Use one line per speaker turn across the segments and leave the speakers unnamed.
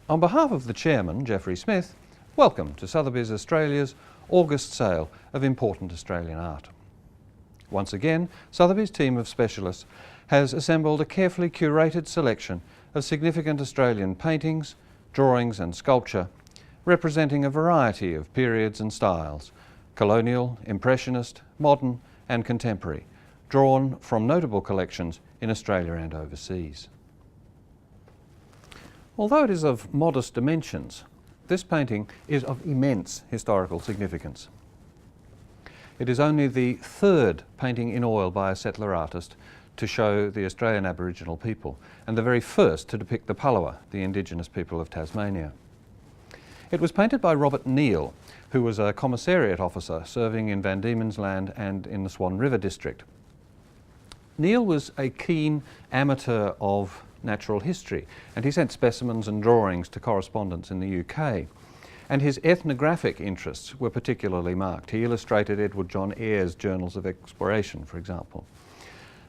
On behalf of the Chairman, Geoffrey Smith, welcome to Sotheby's Australia's August sale of important Australian art. Once again, Sotheby's team of specialists has assembled a carefully curated selection of significant Australian paintings, drawings and sculpture, representing a variety of periods and styles, colonial, impressionist, modern and contemporary, drawn from notable collections in Australia and overseas. Although it is of modest dimensions, this painting is of immense historical significance. It is only the third painting in oil by a settler artist to show the Australian Aboriginal people, and the very first to depict the Palawa, the indigenous people of Tasmania. It was painted by Robert Neal, who was a commissariat officer serving in Van Diemen's Land and in the Swan River district. Neal was a keen amateur of natural history, and he sent specimens and drawings to correspondents in the UK. And his ethnographic interests were particularly marked. He illustrated Edward John Eyre's Journals of Exploration, for example.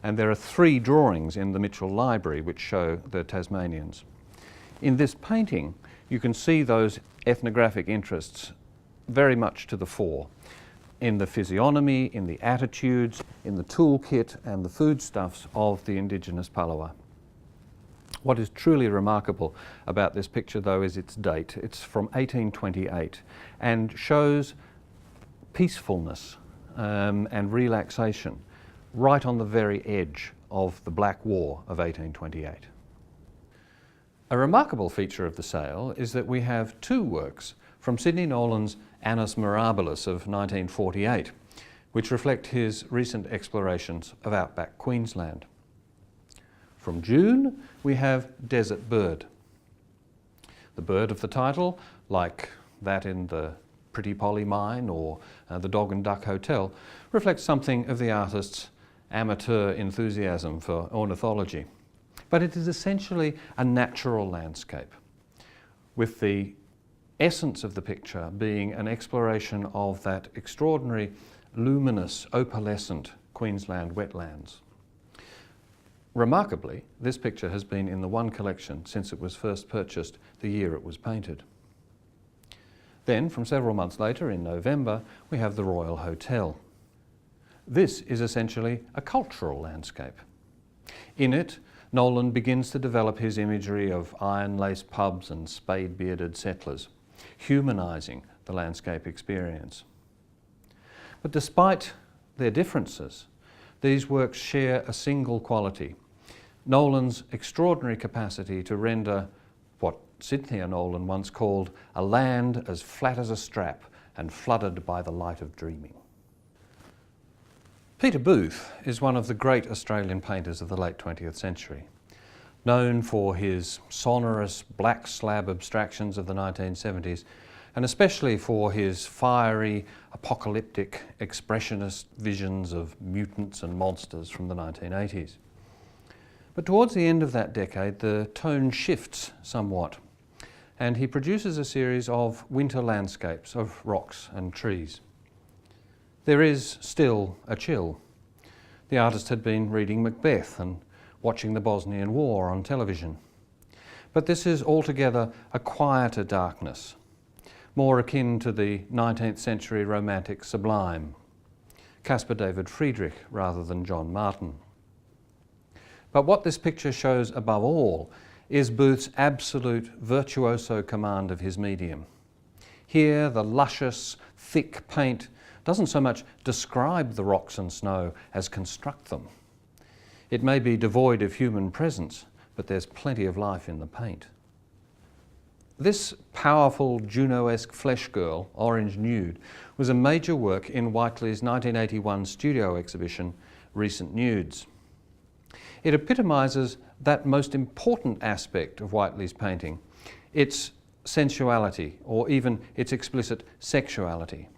And there are 3 drawings in the Mitchell Library which show the Tasmanians. In this painting, you can see those ethnographic interests very much to the fore, in the physiognomy, in the attitudes, in the toolkit and the foodstuffs of the indigenous Palawa. What is truly remarkable about this picture, though, is its date. It's from 1828 and shows peacefulness and relaxation right on the very edge of the Black War of 1828. A remarkable feature of the sale is that we have 2 works from Sidney Nolan's Annus Mirabilis of 1948, which reflect his recent explorations of outback Queensland. From June, we have Desert Bird. The bird of the title, like that in the Pretty Polly Mine or the Dog and Duck Hotel, reflects something of the artist's amateur enthusiasm for ornithology. But it is essentially a natural landscape, with the essence of the picture being an exploration of that extraordinary, luminous, opalescent Queensland wetlands. Remarkably, this picture has been in the one collection since it was first purchased the year it was painted. Then, from several months later, in November, we have the Royal Hotel. This is essentially a cultural landscape. In it, Nolan begins to develop his imagery of iron-laced pubs and spade-bearded settlers, humanising the landscape experience. But despite their differences, these works share a single quality: Nolan's extraordinary capacity to render what Sidney Nolan once called a land as flat as a strap and flooded by the light of dreaming. Peter Booth is one of the great Australian painters of the late 20th century. Known for his sonorous black slab abstractions of the 1970s, and especially for his fiery, apocalyptic, expressionist visions of mutants and monsters from the 1980s. But towards the end of that decade, the tone shifts somewhat, and he produces a series of winter landscapes of rocks and trees. There is still a chill. The artist had been reading Macbeth and watching the Bosnian War on television. But this is altogether a quieter darkness, more akin to the 19th century romantic sublime, Caspar David Friedrich rather than John Martin. But what this picture shows above all is Booth's absolute virtuoso command of his medium. Here, the luscious, thick paint doesn't so much describe the rocks and snow as construct them. It may be devoid of human presence, but there's plenty of life in the paint. This powerful Juno-esque flesh girl, Orange Nude, was a major work in Whiteley's 1981 studio exhibition, Recent Nudes. It epitomises that most important aspect of Whiteley's painting, its sensuality, or even its explicit sexuality.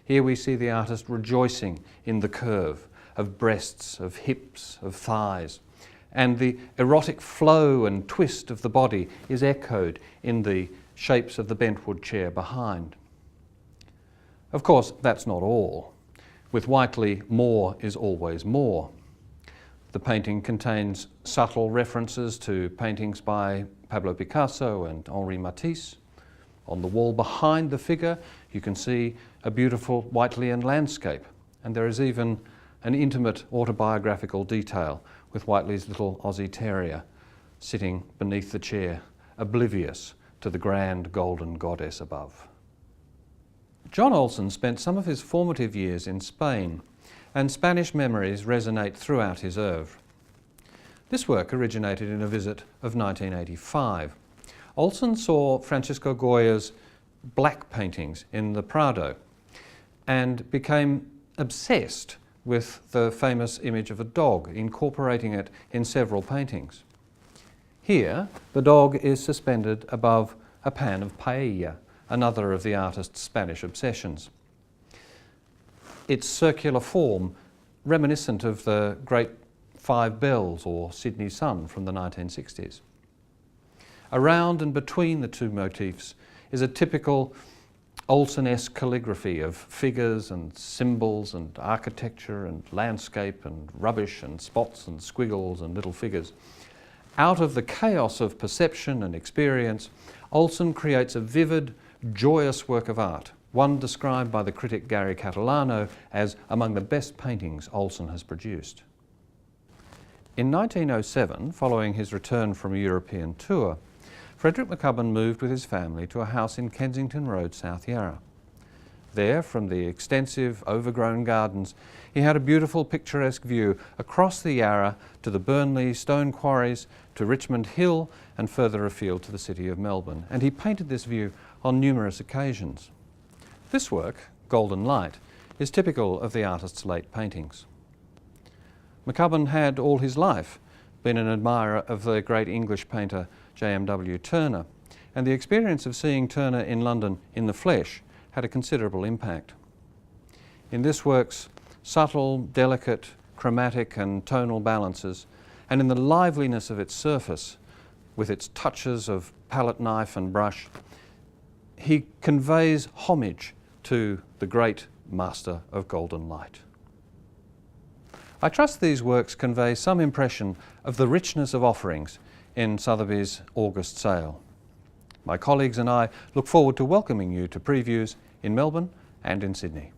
Here we see the artist rejoicing in the curve of breasts, of hips, of thighs, and the erotic flow and twist of the body is echoed in the shapes of the bentwood chair behind. Of course, that's not all. With Whiteley, more is always more. The painting contains subtle references to paintings by Pablo Picasso and Henri Matisse. On the wall behind the figure, you can see a beautiful Whiteleyan landscape, and there is even an intimate autobiographical detail with Whiteley's little Aussie terrier sitting beneath the chair, oblivious to the grand golden goddess above. John Olsen spent some of his formative years in Spain, and Spanish memories resonate throughout his oeuvre. This work originated in a visit of 1985. Olsen saw Francisco Goya's black paintings in the Prado and became obsessed with the famous image of a dog, incorporating it in several paintings. Here, the dog is suspended above a pan of paella, another of the artist's Spanish obsessions. Its circular form, reminiscent of the great Five Bells or Sydney Sun from the 1960s. Around and between the two motifs is a typical Olsen-esque calligraphy of figures and symbols and architecture and landscape and rubbish and spots and squiggles and little figures. Out of the chaos of perception and experience, Olsen creates a vivid, joyous work of art, one described by the critic Gary Catalano as among the best paintings Olsen has produced. In 1907, following his return from a European tour, Frederick McCubbin moved with his family to a house in Kensington Road, South Yarra. There, from the extensive, overgrown gardens, he had a beautiful, picturesque view across the Yarra to the Burnley stone quarries, to Richmond Hill, and further afield to the city of Melbourne, and he painted this view on numerous occasions. This work, Golden Light, is typical of the artist's late paintings. McCubbin had all his life been an admirer of the great English painter J.M.W. Turner, and the experience of seeing Turner in London in the flesh had a considerable impact. In this work's subtle, delicate, chromatic and tonal balances, and in the liveliness of its surface, with its touches of palette knife and brush, he conveys homage to the great master of Golden Light. I trust these works convey some impression of the richness of offerings in Sotheby's August sale. My colleagues and I look forward to welcoming you to previews in Melbourne and in Sydney.